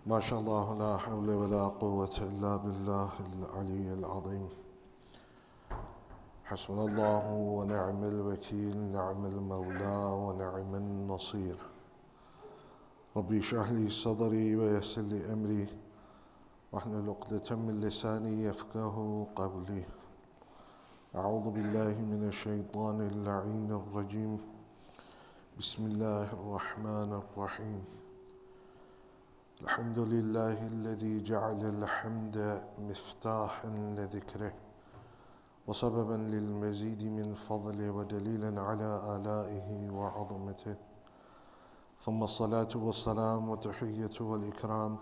ما شاء الله لا حول ولا قوة إلا بالله العلي العظيم. حسبنا الله ونعم الوكيل، نعم المولى ونعم النصير. ربي اشرح لي صدري ويسر لي أمري واحلل عقدة من لساني يفقه قولي. أعوذ بالله من الشيطان اللعين الرجيم. بسم الله الرحمن الرحيم. الحمد لله الذي جعل الحمد مفتاحا لذكره وسببا للمزيد من فضله ودليلا على آلائه وعظمته. ثم الصلاة والسلام وتحية والإكرام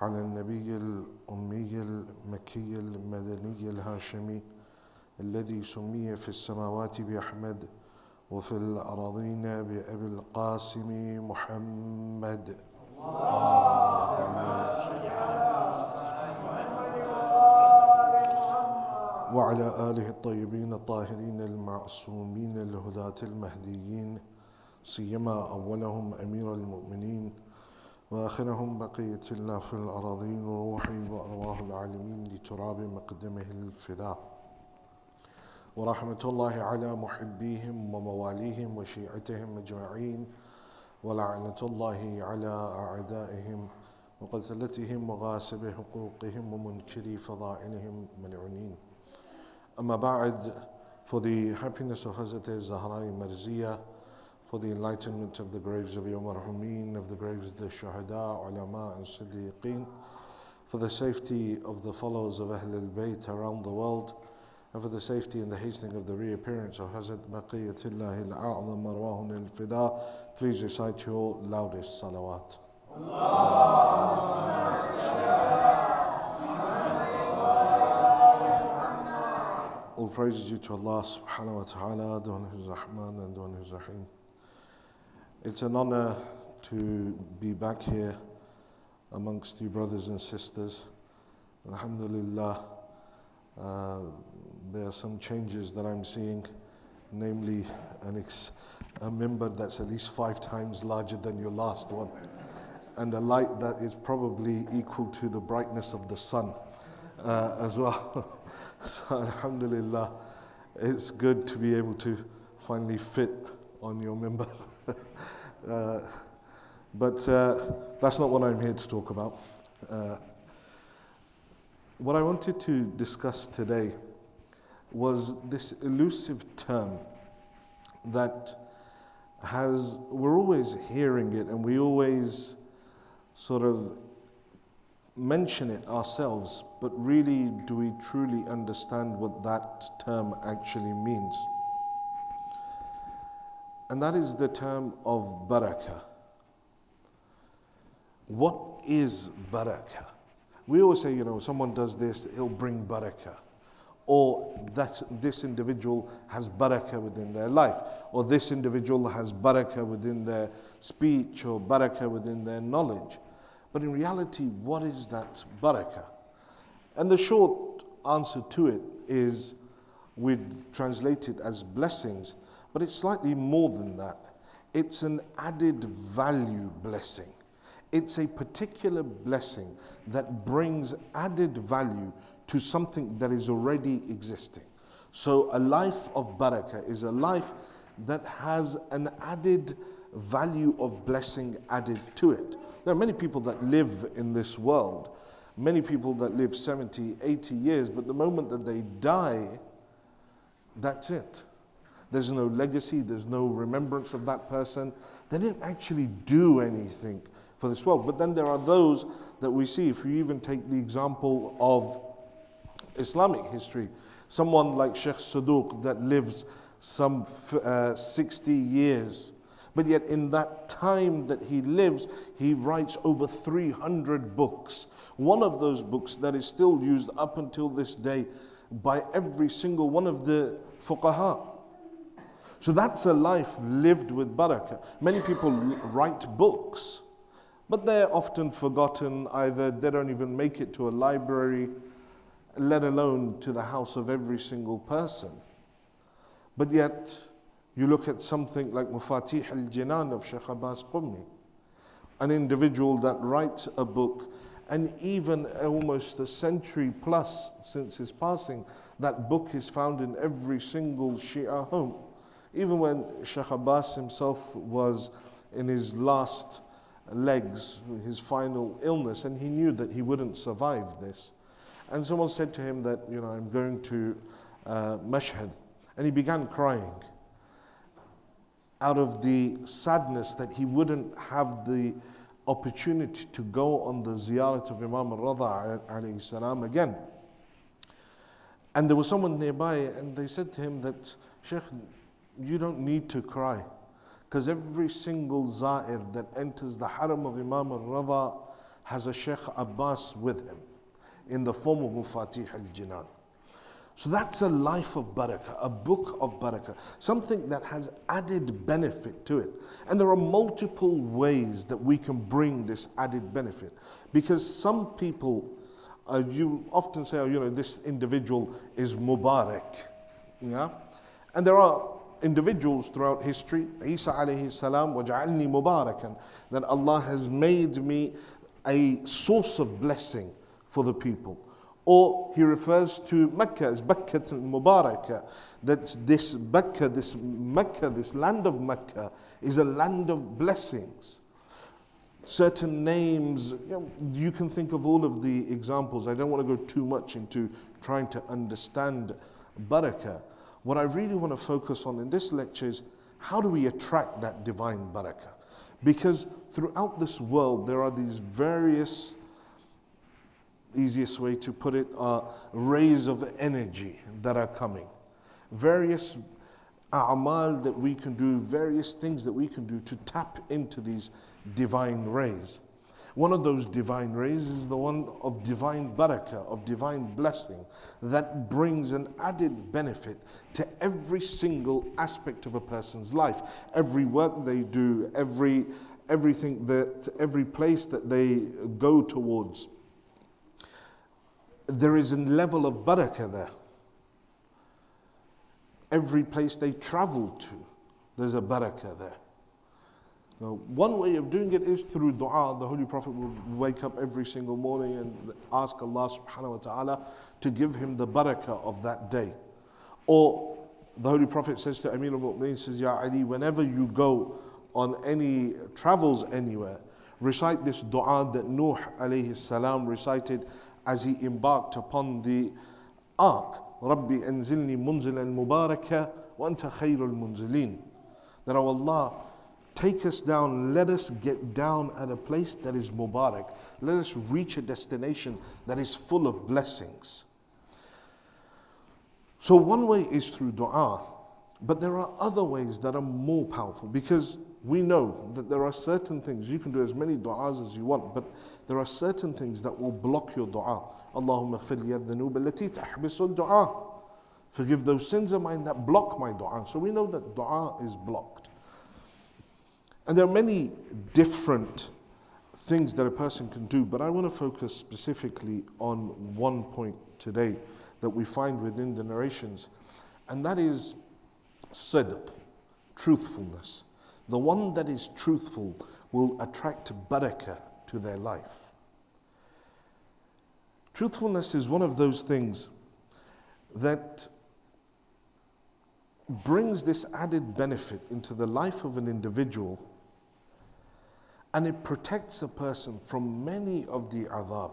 على النبي الأمي المكي المدني الهاشمي الذي سمي في السماوات بأحمد وفي الأراضين بأبي القاسم محمد. وعلى آله الطيبين الطاهرين المعصومين الهداة المهديين، سيما أولهم أمير المؤمنين وآخرهم بقية الله في الأراضين، روحي وأرواح العالمين لتراب مقدمه الفداء. ورحمة الله على محبيهم ومواليهم وشيعتهم أجمعين، ولعنة الله على أعدائهم وقتلتهم وغاسب حقوقهم ومنكري فضائلهم ملعونين. Amma ba'd, for the happiness of Hazrat Marsia, for the enlightenment of the graves of your marhumin, of the graves of the Shahadat, ulama and siddiqeen, for the safety of the followers of Ahl al-Bayt around the world, and for the safety and the hastening of the reappearance of Hazrat Baqiyatullah al-A'zam Marwahun al-Fida, please recite your loudest salawat. All praises due to Allah subhanahu wa ta'ala, the one who's Rahman and the one who's Rahim. It's an honor to be back here amongst you brothers and sisters. Alhamdulillah, there are some changes that I'm seeing, namely a member that's at least 5 times larger than your last one, and a light that is probably equal to the brightness of the sun as well. So alhamdulillah, it's good to be able to finally fit on your member. But that's not what I'm here to talk about. What I wanted to discuss today was this elusive term that we're always hearing it and we always sort of mention it ourselves, but really do we truly understand what that term actually means? And that is the term of barakah. What is barakah? We always say, someone does this, it'll bring barakah. Or that this individual has barakah within their life. Or this individual has barakah within their speech or barakah within their knowledge. But in reality, what is that barakah? And the short answer to it is, we'd translate it as blessings, but it's slightly more than that. It's an added value blessing. It's a particular blessing that brings added value to something that is already existing. So a life of barakah is a life that has an added value of blessing added to it. There are many people that live in this world, many people that live 70, 80 years, but the moment that they die, that's it. There's no legacy, there's no remembrance of that person. They didn't actually do anything for this world. But then there are those that we see, if you even take the example of Islamic history, someone like Shaykh that lives some 60 years, but yet in that time that he lives, he writes over 300 books. One of those books that is still used up until this day by every single one of the fuqaha. So that's a life lived with barakah. Many people write books, but they're often forgotten. Either they don't even make it to a library, let alone to the house of every single person. But yet, you look at something like Mafatih al-Jinan of Shaykh Abbas Qummi, an individual that writes a book, and even almost a century plus since his passing, that book is found in every single Shia home. Even when Shaykh Abbas himself was in his last legs, his final illness, and he knew that he wouldn't survive this. And someone said to him that, I'm going to Mashhad. And he began crying out of the sadness that he wouldn't have the opportunity to go on the ziyarat of Imam al-Rada alayhi salam again. And there was someone nearby, and they said to him that, Shaykh, you don't need to cry, because every single za'ir that enters the haram of Imam al-Rada has a Shaykh Abbas with him in the form of Mafatih al-Jinan. So that's a life of barakah, a book of barakah, something that has added benefit to it. And there are multiple ways that we can bring this added benefit. Because some people, you often say, this individual is Mubarak. Yeah? And there are individuals throughout history, Isa alayhi salam, وَجَعَلْنِي مُبَارَكًا, that Allah has made me a source of blessing for the people. Or he refers to Mecca as Bakkat al-Mubarakah, that this Mecca, this land of Mecca is a land of blessings. Certain names, you can think of all of the examples. I don't want to go too much into trying to understand barakah. What I really want to focus on in this lecture is how do we attract that divine barakah? Because throughout this world there are these various, easiest way to put it, rays of energy that are coming. Various a'mal that we can do, various things that we can do to tap into these divine rays. One of those divine rays is the one of divine barakah, of divine blessing, that brings an added benefit to every single aspect of a person's life. Every work they do, every place that they go towards. There is a level of barakah there. Every place they travel to, there's a barakah there. Now, one way of doing it is through dua. The Holy Prophet will wake up every single morning and ask Allah subhanahu wa ta'ala to give him the barakah of that day. Or the Holy Prophet says to Amir al-Mu'mineen, says, Ya Ali, whenever you go on any travels anywhere, recite this dua that Nuh alayhi salam recited as he embarked upon the ark. Rabbi anzilni munzilan mubaraka wa anta khayrul munzilin. That, oh Allah, take us down, let us get down at a place that is mubarak. Let us reach a destination that is full of blessings. So one way is through dua, but there are other ways that are more powerful, because we know that there are certain things, you can do as many du'as as you want, but there are certain things that will block your dua. Allahumma ighfir li adh-dhunub allati tahbisu ad-du'a. Forgive those sins of mine that block my dua. So we know that dua is blocked. And there are many different things that a person can do, but I want to focus specifically on one point today that we find within the narrations, and that is sidq, truthfulness. The one that is truthful will attract barakah to their life. Truthfulness is one of those things that brings this added benefit into the life of an individual, and it protects a person from many of the adhab.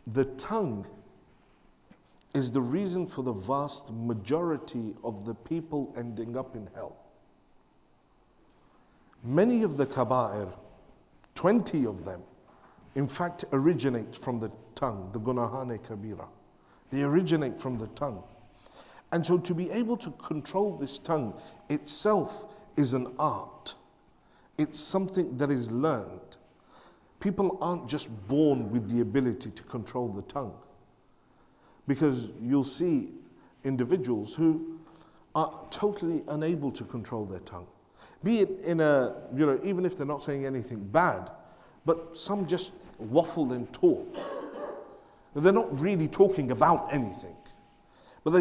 The tongue is the reason for the vast majority of the people ending up in hell. Many of the kaba'ir, 20 of them, in fact originate from the tongue, the gunahane kabira. They originate from the tongue. And so to be able to control this tongue itself is an art. It's something that is learned. People aren't just born with the ability to control the tongue. Because you'll see individuals who are totally unable to control their tongue. Be it in a, even if they're not saying anything bad, but some just waffle and talk. They're not really talking about anything, but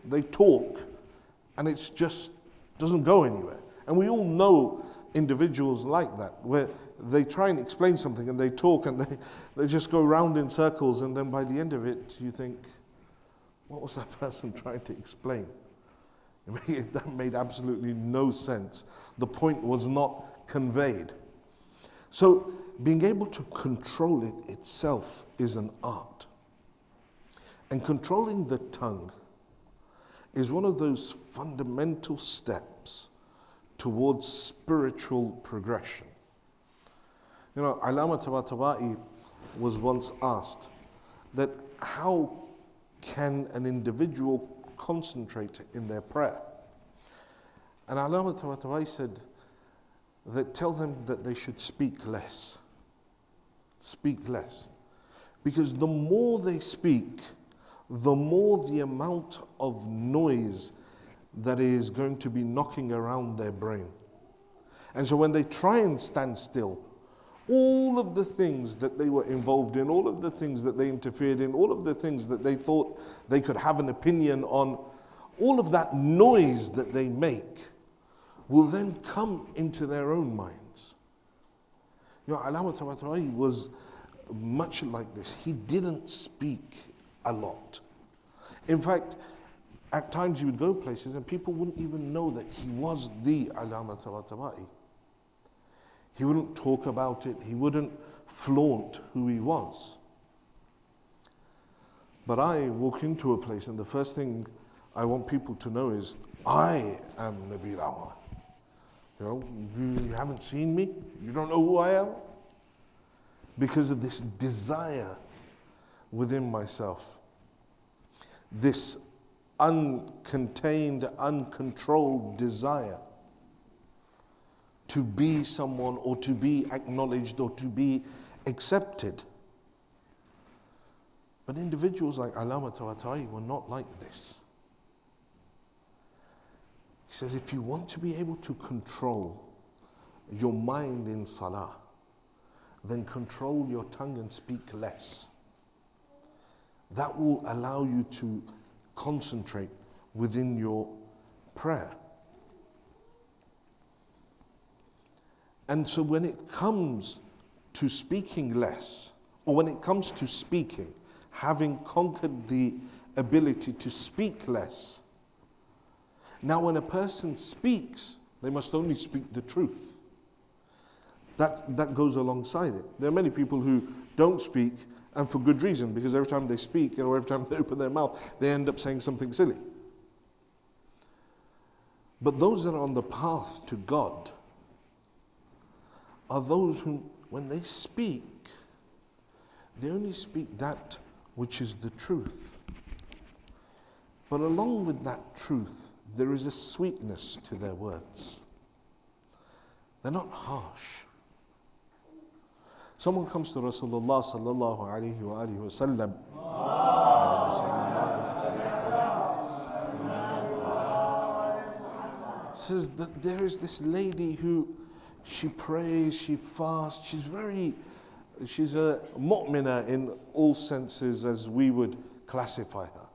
they talk, and it's just doesn't go anywhere. And we all know individuals like that, where they try and explain something and they talk and they just go round in circles, and then by the end of it you think, what was that person trying to explain? That made absolutely no sense. The point was not conveyed. So being able to control it itself is an art. And controlling the tongue is one of those fundamental steps towards spiritual progression. You know, Allama Tabatabai was once asked that how can an individual concentrate in their prayer? And Allama Tabatabai said that tell them that they should speak less. Speak less. Because the more they speak, the more the amount of noise that is going to be knocking around their brain. And so when they try and stand still, all of the things that they were involved in, all of the things that they interfered in, all of the things that they thought they could have an opinion on, all of that noise that they make will then come into their own minds. You know, Allama Tabatabai was much like this. He didn't speak a lot. In fact, at times he would go places and people wouldn't even know that he was the Allama Tabatabai. He wouldn't talk about it. He wouldn't flaunt who he was. But I walk into a place and the first thing I want people to know is, I am Nabil Awan. You know, you haven't seen me? You don't know who I am? Because of this desire within myself. This uncontained, uncontrolled desire to be someone or to be acknowledged or to be accepted. But individuals like Allama Tabatabai were not like this. He says, if you want to be able to control your mind in salah, then control your tongue and speak less. That will allow you to concentrate within your prayer. And so when it comes to speaking less, or when it comes to speaking, having conquered the ability to speak less, now when a person speaks, they must only speak the truth. That goes alongside it. There are many people who don't speak, and for good reason, because every time they speak, or every time they open their mouth, they end up saying something silly. But those that are on the path to God are those who, when they speak, they only speak that which is the truth. But along with that truth, there is a sweetness to their words. They're not harsh. Someone comes to Rasulullah sallallahu alayhi wa alihi wa sallam. Says that there is this lady who she prays, she fasts, she's a mu'mina in all senses as we would classify her.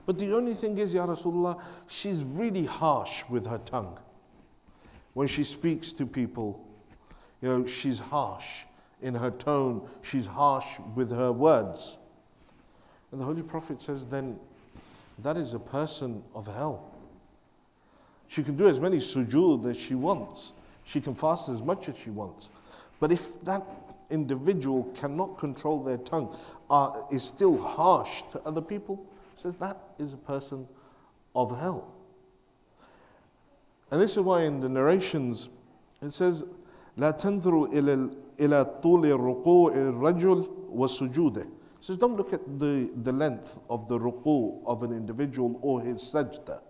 But the only thing is, Ya Rasulullah, she's really harsh with her tongue. When she speaks to people, you know, she's harsh in her tone, she's harsh with her words. And the Holy Prophet says, then that is a person of hell. She can do as many sujood as she wants. She can fast as much as she wants. But if that individual cannot control their tongue, is still harsh to other people, says that is a person of hell. And this is why in the narrations it says, لا تنظروا إلى طول الركوع الرجل وسجوده. It says, don't look at the length of the ruku of an individual or his sajda.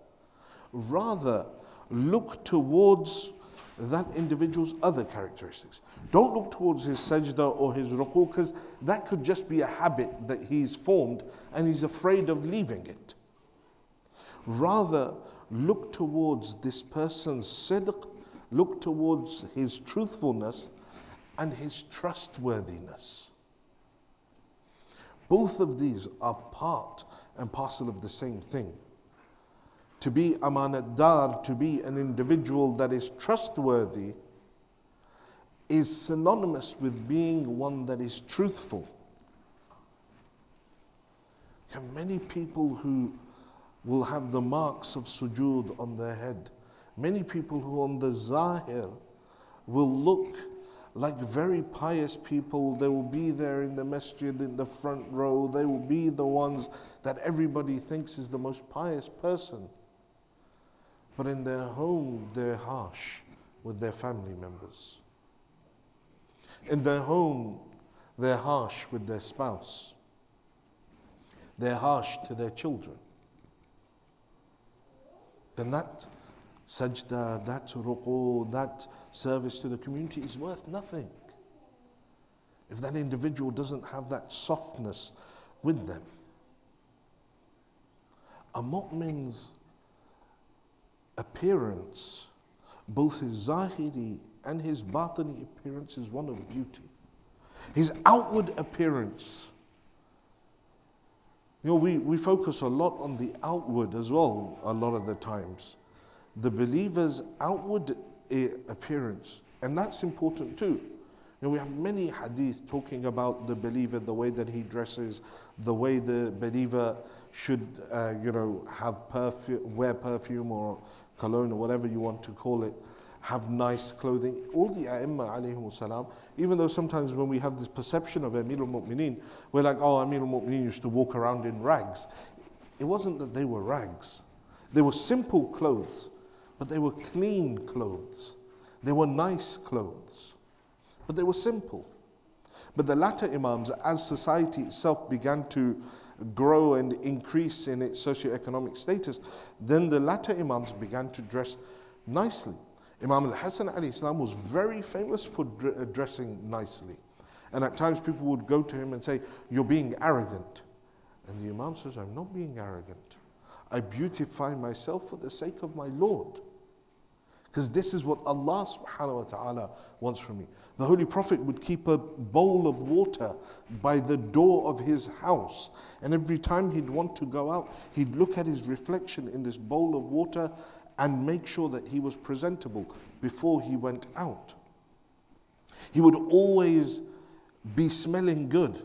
Rather, look towards that individual's other characteristics. Don't look towards his sajda or his ruku, because that could just be a habit that he's formed and he's afraid of leaving it. Rather, look towards this person's sidq, look towards his truthfulness and his trustworthiness. Both of these are part and parcel of the same thing. to be amanatdar, to be an individual that is trustworthy, is synonymous with being one that is truthful. And many people who will have the marks of sujood on their head, many people who on the zahir will look like very pious people. They will be there in the masjid in the front row. They will be the ones that everybody thinks is the most pious person. But in their home, they're harsh with their family members. In their home, they're harsh with their spouse. They're harsh to their children. Then that sajda, that ruku, that service to the community is worth nothing if that individual doesn't have that softness with them. A mu'min's appearance, both his zahiri and his batini appearance, is one of beauty. His outward appearance, we focus a lot on the outward as well a lot of the times. The believer's outward appearance, and that's important too. We have many hadith talking about the believer, the way that he dresses, the way the believer should, have perfume, wear perfume or cologne or whatever you want to call it, have nice clothing. All the A'imma alayhimu salam, even though sometimes when we have this perception of Amir al-Mu'mineen, we're like, oh, Amir al-Mu'mineen used to walk around in rags. It wasn't that they were rags. They were simple clothes, but they were clean clothes. They were nice clothes, but they were simple. But the latter Imams, as society itself began to grow and increase in its socio-economic status, then the latter Imams began to dress nicely. Imam al-Hasan alayhi salam was very famous for dressing nicely. And at times people would go to him and say, you're being arrogant. And the Imam says, I'm not being arrogant. I beautify myself for the sake of my Lord. Because this is what Allah subhanahu wa ta'ala wants from me. The Holy Prophet would keep a bowl of water by the door of his house. And every time he'd want to go out, he'd look at his reflection in this bowl of water and make sure that he was presentable before he went out. He would always be smelling good.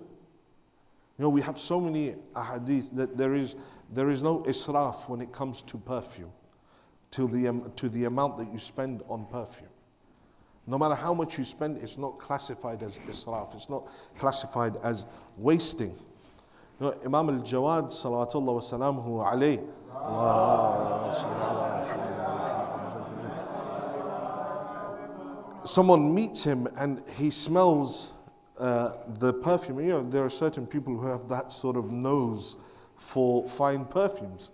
We have so many ahadith that there is no israf when it comes to perfume, to the amount that you spend on perfume. No matter how much you spend, it's not classified as israf. It's not classified as wasting. Imam al-Jawad, salawatullah wa salamuhu alayhi, someone meets him and he smells the perfume. There are certain people who have that sort of nose for fine perfumes.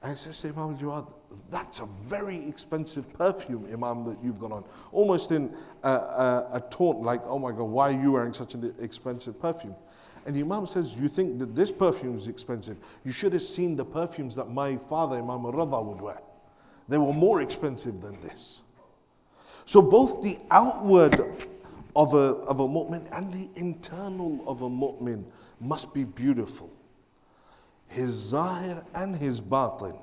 And he says to Imam al-Jawad, that's a very expensive perfume, Imam, that you've got on. Almost in a taunt, like, oh my God, why are you wearing such an expensive perfume? And the Imam says, you think that this perfume is expensive? You should have seen the perfumes that my father, Imam al-Radha, would wear. They were more expensive than this. So both the outward of a mu'min and the internal of a mu'min must be beautiful. His zahir and his batin.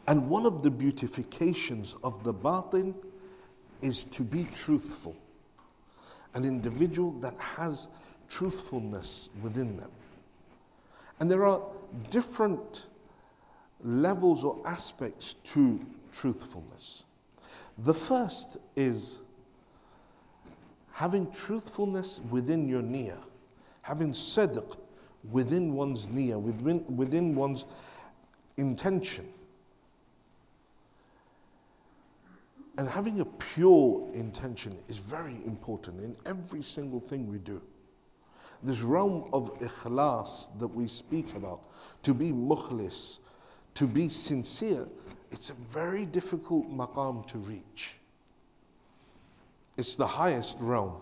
And one of the beautifications of the batin is to be truthful. An individual that has truthfulness within them. And there are different levels or aspects to truthfulness. The first is having truthfulness within your niyyah, having sidq within one's niyyah, within one's intention. And having a pure intention is very important in every single thing we do. This realm of ikhlas that we speak about, to be mukhlis, to be sincere, it's a very difficult maqam to reach. It's the highest realm.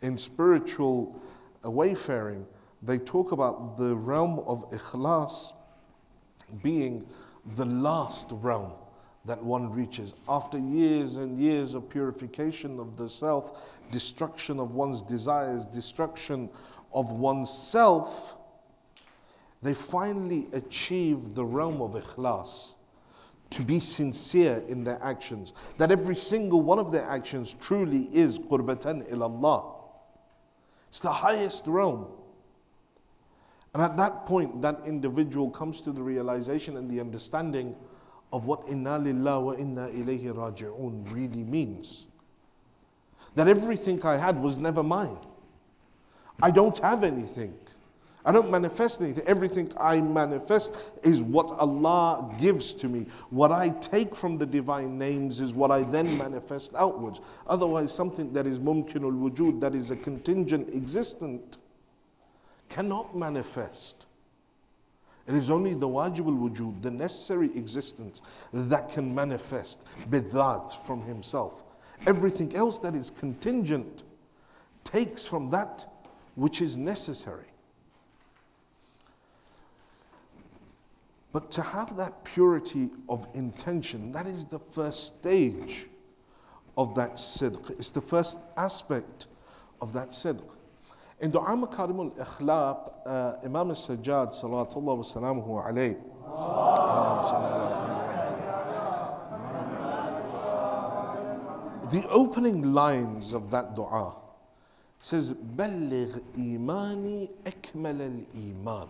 In spiritual wayfaring, they talk about the realm of ikhlas being the last realm that one reaches. After years and years of purification of the self, destruction of one's desires, destruction of oneself, they finally achieve the realm of ikhlas, to be sincere in their actions, that every single one of their actions truly is qurbatan ilallah. It's the highest realm. And at that point, that individual comes to the realization and the understanding of what inna lillah wa inna ilayhi raji'un really means. That everything I had was never mine. I don't have anything. I don't manifest anything. Everything I manifest is what Allah gives to me. What I take from the divine names is what I then manifest outwards. Otherwise, something that is mumkinul wujud, that is a contingent existent, cannot manifest. It is only the wajibul wujud, the necessary existence, that can manifest bidhat from himself. Everything else that is contingent takes from that which is necessary. But to have that purity of intention, that is the first stage of that sidq. It's the first aspect of that sidq. In Du'a Makarim al-Akhlaq, Imam al-Sajjad, salawatullah wa salamuhu alayhi, the opening lines of that dua says, Balligh imani akmal al-iman.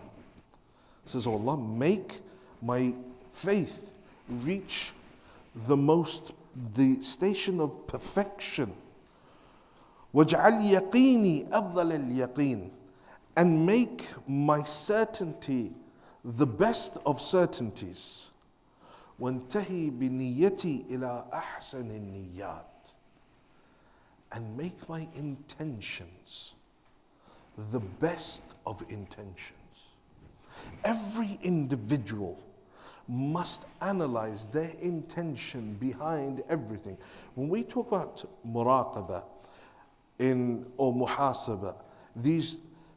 Says, oh Allah, make my faith reach the station of perfection. وَاجْعَلْ يَقِينِي أَفْضَلَ الْيَقِينِ, and make my certainty the best of certainties. وَانْتَهِي بِنِيَّتِي إِلَىٰ أَحْسَنِ النِّيَّاتِ, and make my intentions the best of intentions. Every individual must analyze their intention behind everything. When we talk about muraqabah or muhasabah,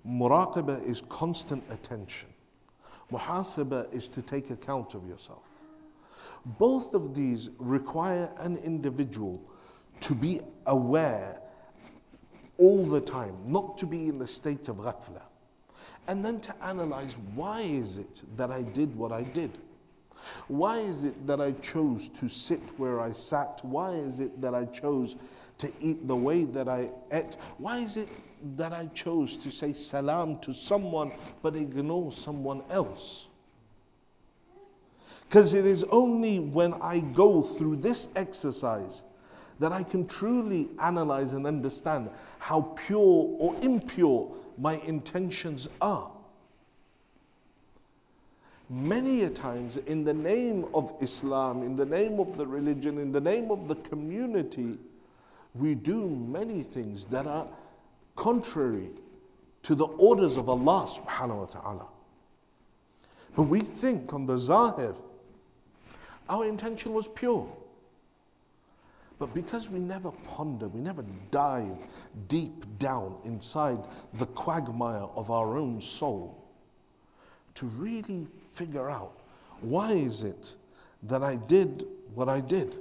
muraqabah is constant attention. Muhasabah is to take account of yourself. Both of these require an individual to be aware all the time, not to be in the state of ghafla. And then to analyze, why is it that I did what I did? Why is it that I chose to sit where I sat? Why is it that I chose to eat the way that I ate? Why is it that I chose to say salam to someone but ignore someone else? Because it is only when I go through this exercise that I can truly analyze and understand how pure or impure my intentions are. Many a times, in the name of Islam, in the name of the religion, in the name of the community, we do many things that are contrary to the orders of Allah subhanahu wa ta'ala. But we think on the zahir, our intention was pure. But because we never ponder, we never dive deep down inside the quagmire of our own soul to really figure out, why is it that I did what I did?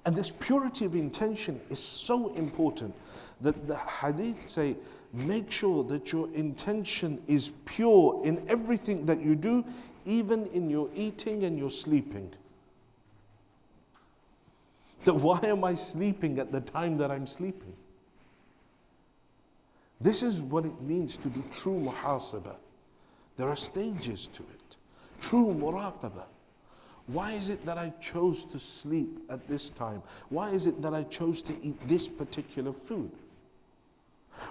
And this purity of intention is so important that the hadith say, make sure that your intention is pure in everything that you do, even in your eating and your sleeping. That why am I sleeping at the time that I'm sleeping? This is what it means to do true muhasabah. There are stages to it. True muraqabah. Why is it that I chose to sleep at this time? Why is it that I chose to eat this particular food?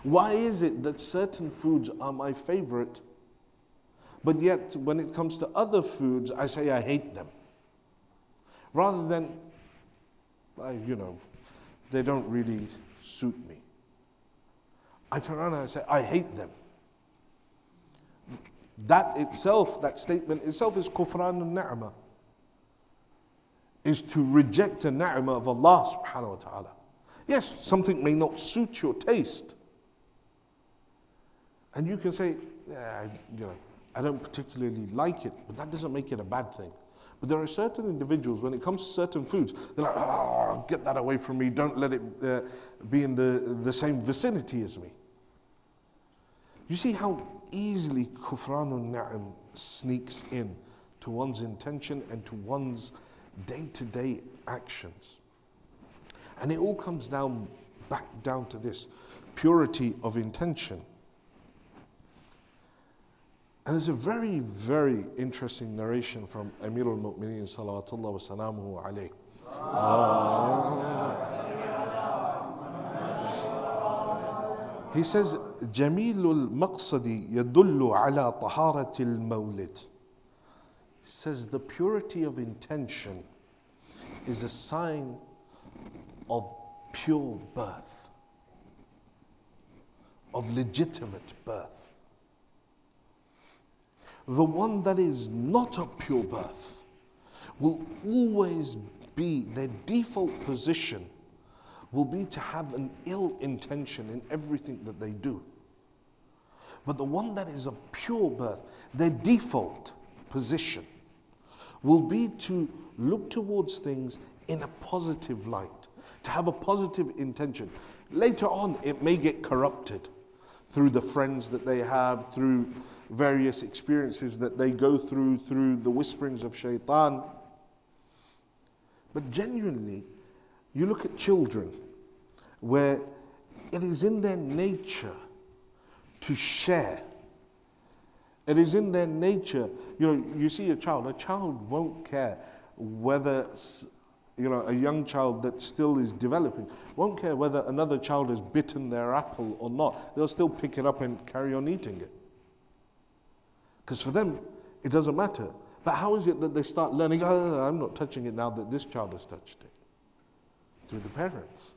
Why is it that certain foods are my favorite, but yet when it comes to other foods, I say I hate them? Rather than, they don't really suit me. I turn around and I say, I hate them. That itself, that statement itself is kufran al-ni'mah. Is to reject a ni'mah of Allah subhanahu wa ta'ala. Yes, something may not suit your taste. And you can say, I don't particularly like it, but that doesn't make it a bad thing. But there are certain individuals, when it comes to certain foods, they're like, oh, get that away from me, don't let it be in the same vicinity as me. You see how easily kufranun na'am sneaks in to one's intention and to one's day-to-day actions. And it all comes back down to this purity of intention. And there's a very, very interesting narration from Amir al-Mu'mineen salawatullah wa salamuhu alayh. He says, Jamilul maqsadi yadullu ala taharatil mawlid. He says the purity of intention is a sign of pure birth, of legitimate birth. The one that is not of pure birth will always be, their default position will be to have an ill intention in everything that they do. But the one that is of pure birth, their default position will be to look towards things in a positive light, to have a positive intention. Later on, it may get corrupted through the friends that they have, through various experiences that they go through the whisperings of shaitan. But genuinely, you look at children where it is in their nature to share. It is in their nature, you see a child won't care whether, a young child that still is developing, won't care whether another child has bitten their apple or not. They'll still pick it up and carry on eating it. Because for them, it doesn't matter. But how is it that they start learning, I'm not touching it now that this child has touched it? Through the parents,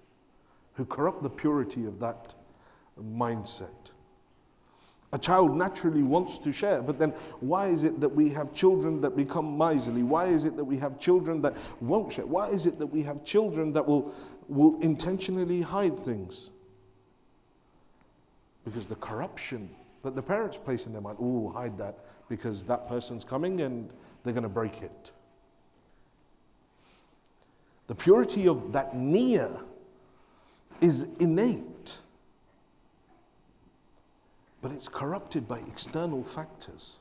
who corrupt the purity of that mindset. A child naturally wants to share, but then why is it that we have children that become miserly? Why is it that we have children that won't share? Why is it that we have children that will intentionally hide things? Because the corruption that the parents place in their mind, hide that because that person's coming and they're going to break it. The purity of that niyyah is innate, but it's corrupted by external factors.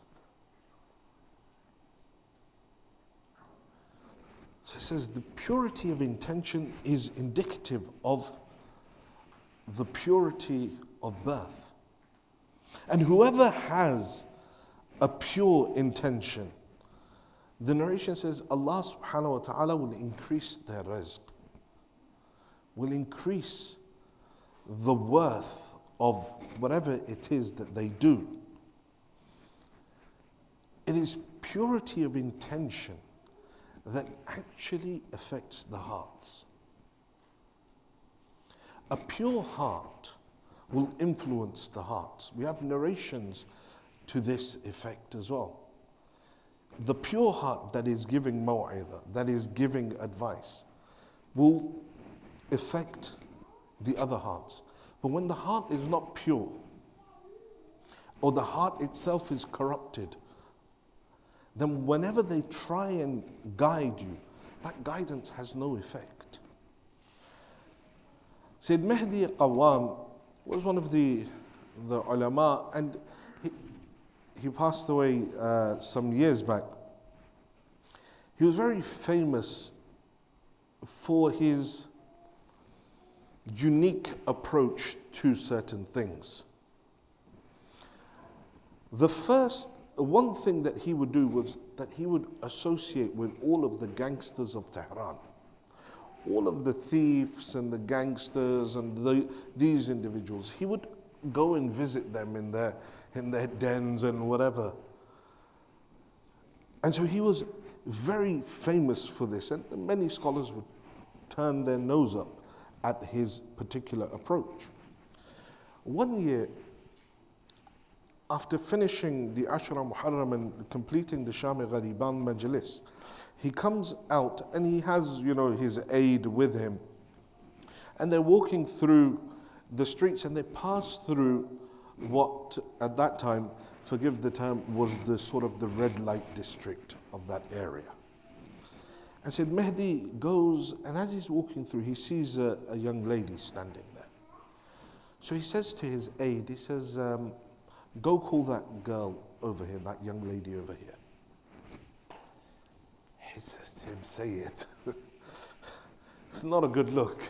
So it says the purity of intention is indicative of the purity of birth. And whoever has a pure intention, the narration says Allah subhanahu wa ta'ala will increase their rizq, will increase the worth of whatever it is that they do. It is purity of intention that actually affects the hearts. A pure heart will influence the hearts. We have narrations to this effect as well. The pure heart that is giving maw'idah, that is giving advice, will affect the other hearts. But when the heart is not pure, or the heart itself is corrupted, then whenever they try and guide you, that guidance has no effect. Sayyid Mahdi Awan was one of the ulama, and he passed away some years back. He was very famous for his unique approach to certain things. One thing that he would do was that he would associate with all of the gangsters of Tehran. All of the thieves and the gangsters and these individuals. He would go and visit them in their dens and whatever. And so he was very famous for this, and many scholars would turn their nose up at his particular approach. One year, after finishing the Ashra Muharram and completing the Maghribayn Majlis, he comes out and he has, his aide with him. And they're walking through the streets and they pass through what at that time, forgive the term, was the sort of the red light district of that area. And Sayyid Mahdi goes, and as he's walking through, he sees a young lady standing there. So he says to his aide, he says, go call that girl over here, that young lady over here. He says to him, say it. It's not a good look.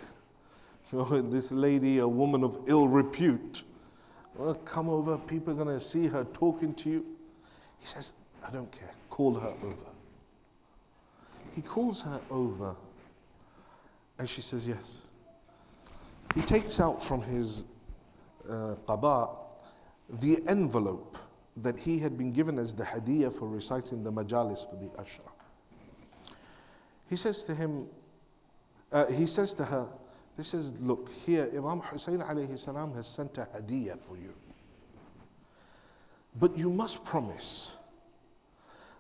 You know, this lady, a woman of ill repute, well, come over, people are going to see her talking to you. He says, I don't care, call her over. He calls her over, and she says yes. He takes out from his qaba the envelope that he had been given as the hadiyah for reciting the majalis for the ashra. He says to him, he says to her, this is, look, here Imam Hussein alayhi salam has sent a hadiyah for you. But you must promise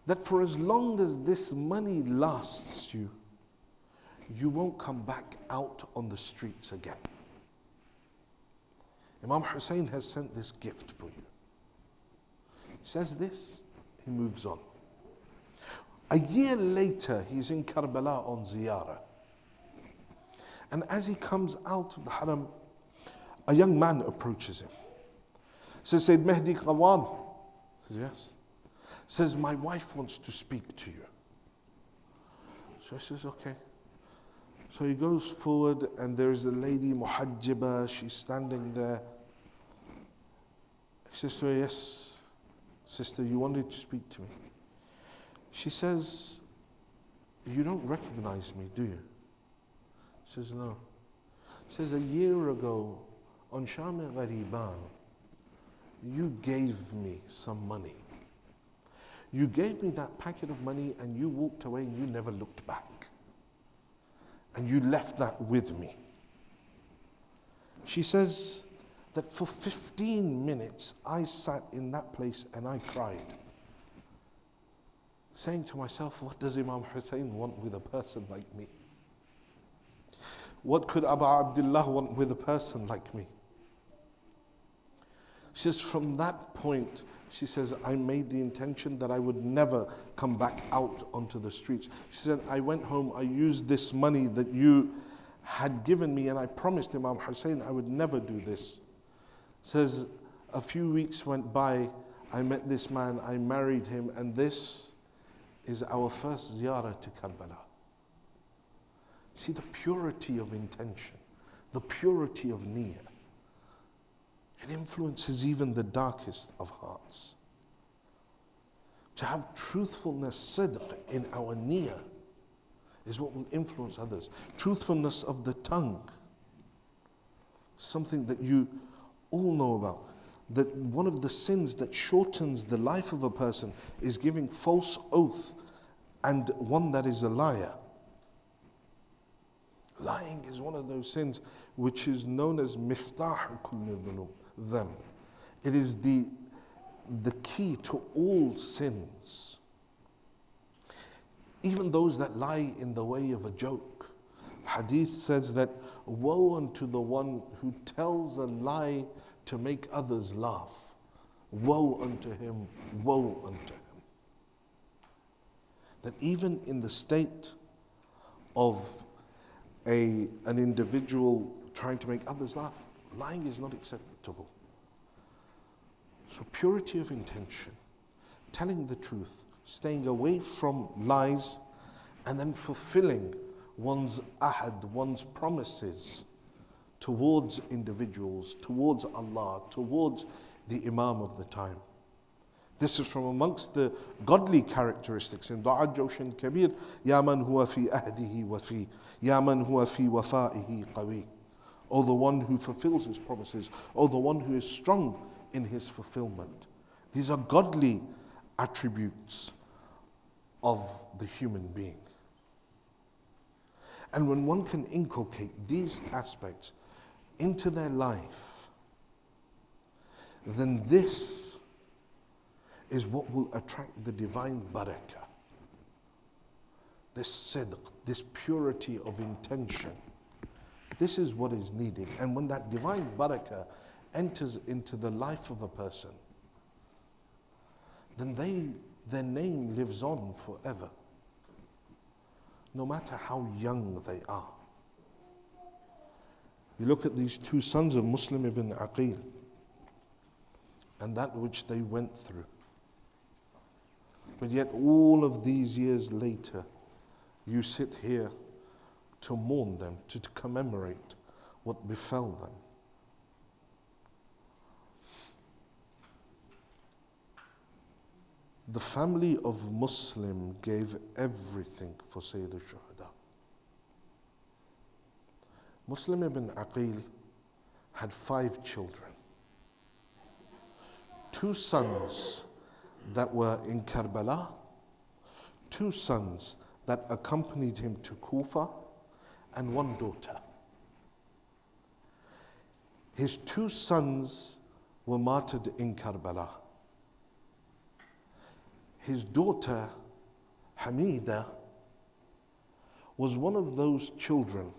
that for as long as this money lasts you, you won't come back out on the streets again. Imam Hussein has sent this gift for you. He says this, he moves on. A year later, he's in Karbala on ziyarah. And as he comes out of the haram, a young man approaches him. Says, Sayyid Mehdi Awan. Says, yes. Says, my wife wants to speak to you. So he says, okay. So he goes forward, and there's a lady, muhajjiba, she's standing there. He says to her, yes, sister, you wanted to speak to me. She says, you don't recognize me, do you? She says, no. She says, a year ago, on Maghribayn, you gave me some money. You gave me that packet of money, and you walked away, and you never looked back. And you left that with me. She says that for 15 minutes, I sat in that place and I cried, saying to myself, what does Imam Hussein want with a person like me? What could Abu Abdullah want with a person like me? She says, from that point, she says, I made the intention that I would never come back out onto the streets. She said, I went home, I used this money that you had given me, and I promised Imam Hussein I would never do this. Says, a few weeks went by, I met this man, I married him, and this is our first ziyarah to Karbala. See the purity of intention, the purity of niyyah. It influences even the darkest of hearts. To have truthfulness, sidq, in our niyyah is what will influence others. Truthfulness of the tongue, something that you all know about. That one of the sins that shortens the life of a person is giving false oath, and one that is a liar. Lying is one of those sins which is known as miftah kulli dhunub. It is the key to all sins. Even those that lie in the way of a joke. Hadith says that woe unto the one who tells a lie to make others laugh. Woe unto him, woe unto him. That even in the state of an individual trying to make others laugh, lying is not acceptable. So purity of intention, telling the truth, staying away from lies, and then fulfilling one's ahad, one's promises towards individuals, towards Allah, towards the Imam of the time. This is from amongst the godly characteristics in Du'a Joshin Kabir, Ya man huwa fi ahdihi wafi, Ya man huwa fi wafa'ihi qawi. O the one who fulfills his promises, O the one who is strong in his fulfillment. These are godly attributes of the human being. And when one can inculcate these aspects into their life, then this is what will attract the divine barakah. This sidq, this purity of intention. This is what is needed. And when that divine barakah enters into the life of a person, then their name lives on forever, no matter how young they are. You look at these two sons of Muslim ibn Aqil. and that which they went through. But yet all of these years later, you sit here to mourn them, to commemorate what befell them. The family of Muslim gave everything for Sayyid al-Shuhada. Muslim ibn Aqil had 5 children. 2 sons that were in Karbala, 2 sons that accompanied him to Kufa, and 1 daughter. His 2 sons were martyred in Karbala. His daughter, Hamida, was one of those children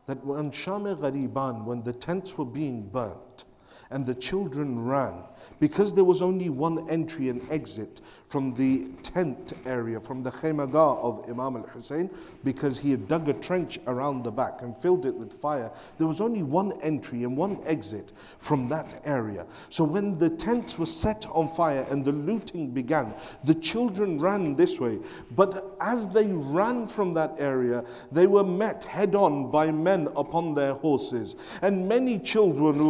that when Maghribayn, when the tents were being burnt and the children ran, because there was only one entry and exit from the tent area, from the khaymagah of Imam al-Hussein, because he had dug a trench around the back and filled it with fire. There was only one entry and one exit from that area. So when the tents were set on fire and the looting began, the children ran this way. But as they ran from that area, they were met head on by men upon their horses. And many children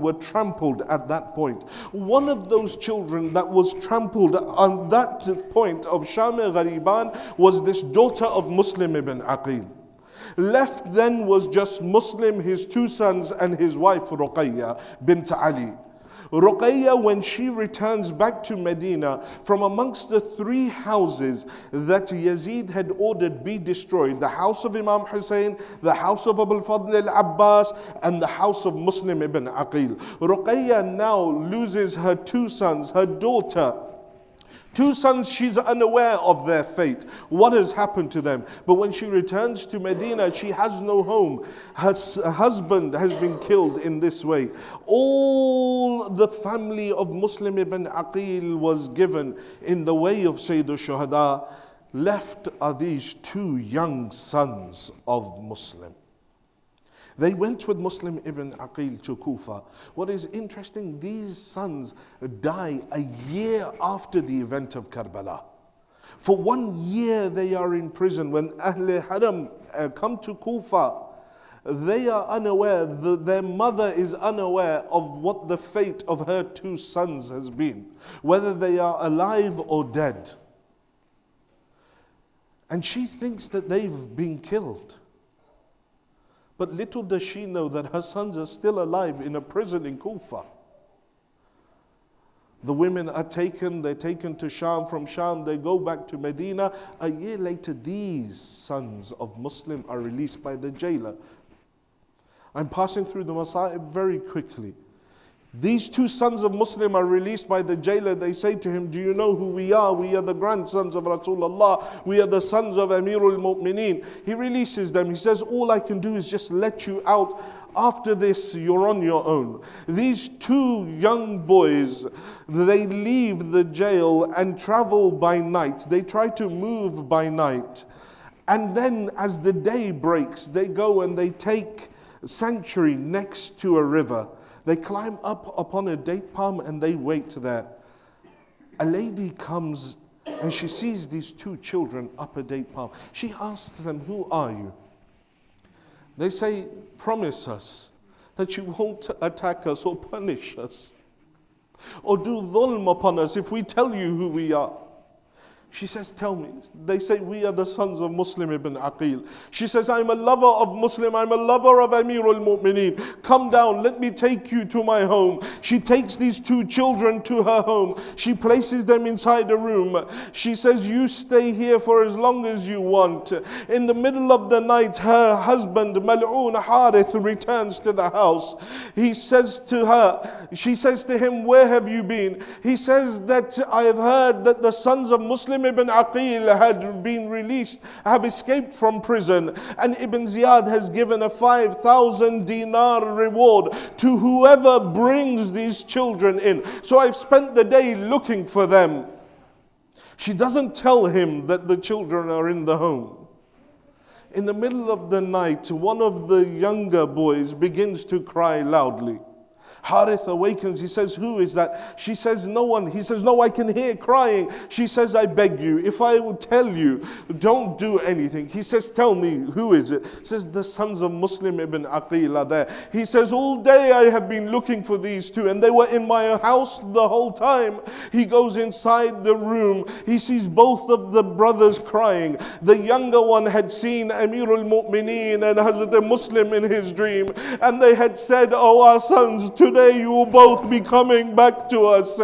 were trampled at that point. One of those children that was trampled on that point of Maghribayn was this daughter of Muslim ibn Aqil. Left then was just Muslim, his 2 sons, and his wife Ruqayya bint Ali. Ruqayya, when she returns back to Medina, from amongst the 3 houses that Yazid had ordered be destroyed, the house of Imam Hussein, the house of Abu al-Fadl al-Abbas, and the house of Muslim ibn Aqil. Ruqayya now loses her 2 sons, her daughter. 2 sons, she's unaware of their fate, what has happened to them. But when she returns to Medina, she has no home. Her husband has been killed in this way. All the family of Muslim ibn Aqil was given in the way of Sayyid al-Shuhada. Left are these 2 young sons of Muslim. They went with Muslim ibn Aqil to Kufa. What is interesting, these sons die a year after the event of Karbala. For 1 year they are in prison. When Ahl Haram come to Kufa, they are unaware, their mother is unaware of what the fate of her 2 sons has been, whether they are alive or dead. And she thinks that they've been killed. But little does she know that her sons are still alive in a prison in Kufa. The women are taken, they're taken to Sham. From Sham, they go back to Medina. A year later, these sons of Muslim are released by the jailer. I'm passing through the Masa'ib very quickly. These 2 sons of Muslim are released by the jailer. They say to him, do you know who we are? We are the grandsons of Rasulullah. We are the sons of Amirul Mu'mineen. He releases them. He says, all I can do is just let you out. After this, you're on your own. These 2 young boys, they leave the jail and travel by night. They try to move by night. And then as the day breaks, they go and they take sanctuary next to a river. They climb up upon a date palm and they wait there. A lady comes and she sees these 2 children up a date palm. She asks them, who are you? They say, promise us that you won't attack us or punish us or do dhulm upon us if we tell you who we are. She says, tell me. They say, we are the sons of Muslim ibn Aqil. She says, I'm a lover of Muslim. I'm a lover of Amirul Mu'mineen. Come down, let me take you to my home. She takes these 2 children to her home. She places them inside a room. She says, you stay here for as long as you want. In the middle of the night, her husband, Mal'oon Harith, returns to the house. He says to her, she says to him, where have you been? He says that I have heard that the sons of Muslim ibn Aqil had been released, have escaped from prison, and Ibn Ziyad has given a 5,000 dinar reward to whoever brings these children in. So I've spent the day looking for them. She doesn't tell him that the children are in the home. In the middle of the night, one of the younger boys begins to cry loudly. Harith awakens. He says, who is that? She says, no one. He says, no, I can hear crying. She says, I beg you, if I would tell you, don't do anything. He says, tell me, who is it? He says, the sons of Muslim ibn Aqil are there. He says, all day I have been looking for these two, and they were in my house the whole time. He goes inside the room. He sees both of the brothers crying. The younger one had seen Amir al-Mu'mineen and Hazrat Muslim in his dream, and they had said, oh, our sons, today you will both be coming back to us.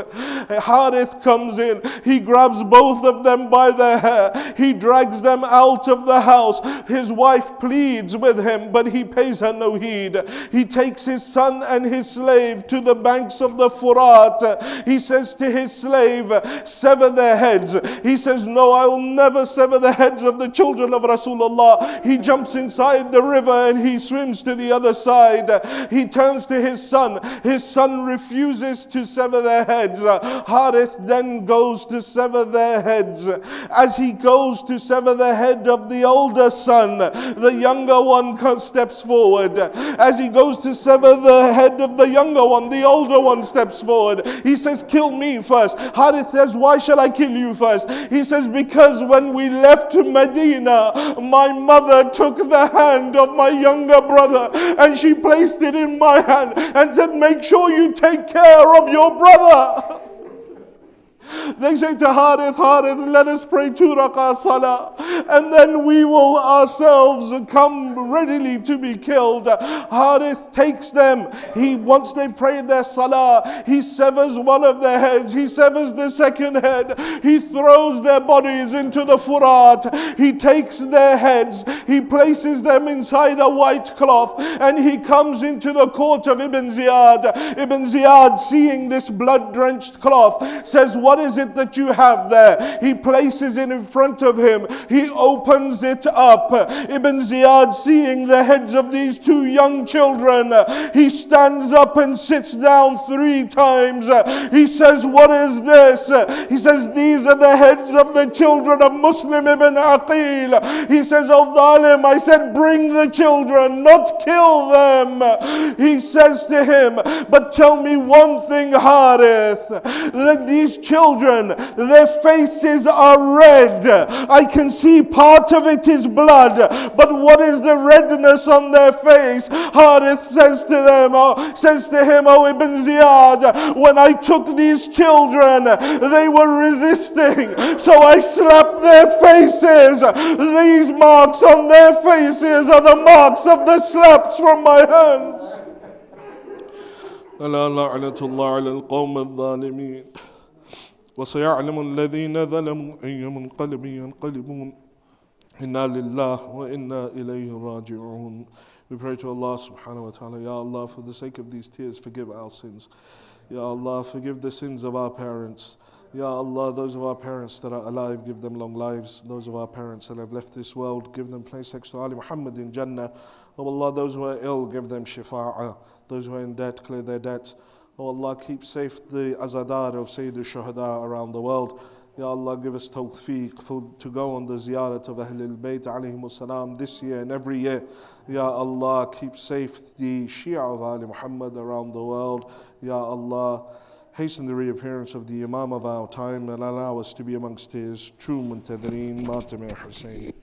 Harith comes in. He grabs both of them by their hair. He drags them out of the house. His wife pleads with him, but he pays her no heed. He takes his son and his slave to the banks of the Furat. He says to his slave, sever their heads. He says, no, I will never sever the heads of the children of Rasulullah. He jumps inside the river and he swims to the other side. He turns to his son. His son refuses to sever their heads. Harith then goes to sever their heads. As he goes to sever the head of the older son, the younger one steps forward. As he goes to sever the head of the younger one, the older one steps forward. He says, kill me first. Harith says, why shall I kill you first? He says, because when we left Medina, my mother took the hand of my younger brother and she placed it in my hand and said, make sure you take care of your brother. They say to Harith, Harith, let us pray 2 rak'ah salah, and then we will ourselves come readily to be killed. Harith takes them. Once they prayed their salah, he severs one of their heads. He severs the second head. He throws their bodies into the Furat. He takes their heads. He places them inside a white cloth, and he comes into the court of Ibn Ziyad. Ibn Ziyad, seeing this blood-drenched cloth, says, what is it that you have there? He places it in front of him. He opens it up. Ibn Ziyad, seeing the heads of these two young children, he stands up and sits down 3 times. He says, what is this? He says, these are the heads of the children of Muslim ibn Aqil. He says, oh Dhalim, I said bring the children, not kill them. He says to him, but tell me one thing, Harith, that these children, their faces are red. I can see part of it is blood, but what is the redness on their face? Harith says to him, oh Ibn Ziyad, when I took these children, they were resisting, so I slapped their faces. These marks on their faces are the marks of the slaps from my hands. ألا لعنة الله على القوم الظالمين وسيعلم الذين ظلموا أي منقلب ينقلبون إنا لله وإنا إليه راجعون. We pray to Allah subhanahu wa ta'ala, Ya Allah, for the sake of these tears, forgive our sins. Ya Allah, forgive the sins of our parents. Ya Allah, those of our parents that are alive, give them long lives. Those of our parents that have left this world, give them place next to Ali Muhammad in Jannah. Oh Allah, those who are ill, give them shifa'ah. Those who are in debt, clear their debts. Oh Allah, keep safe the azadar of Sayyid al-Shuhada around the world. Ya Allah, give us tawfiq to go on the ziyarat of Ahlul Bayt alayhimu salam this year and every year. Ya Allah, keep safe the Shia of Ali Muhammad around the world. Ya Allah, hasten the reappearance of the Imam of our time and allow us to be amongst his true muntadhireen. Matam ya Hussein.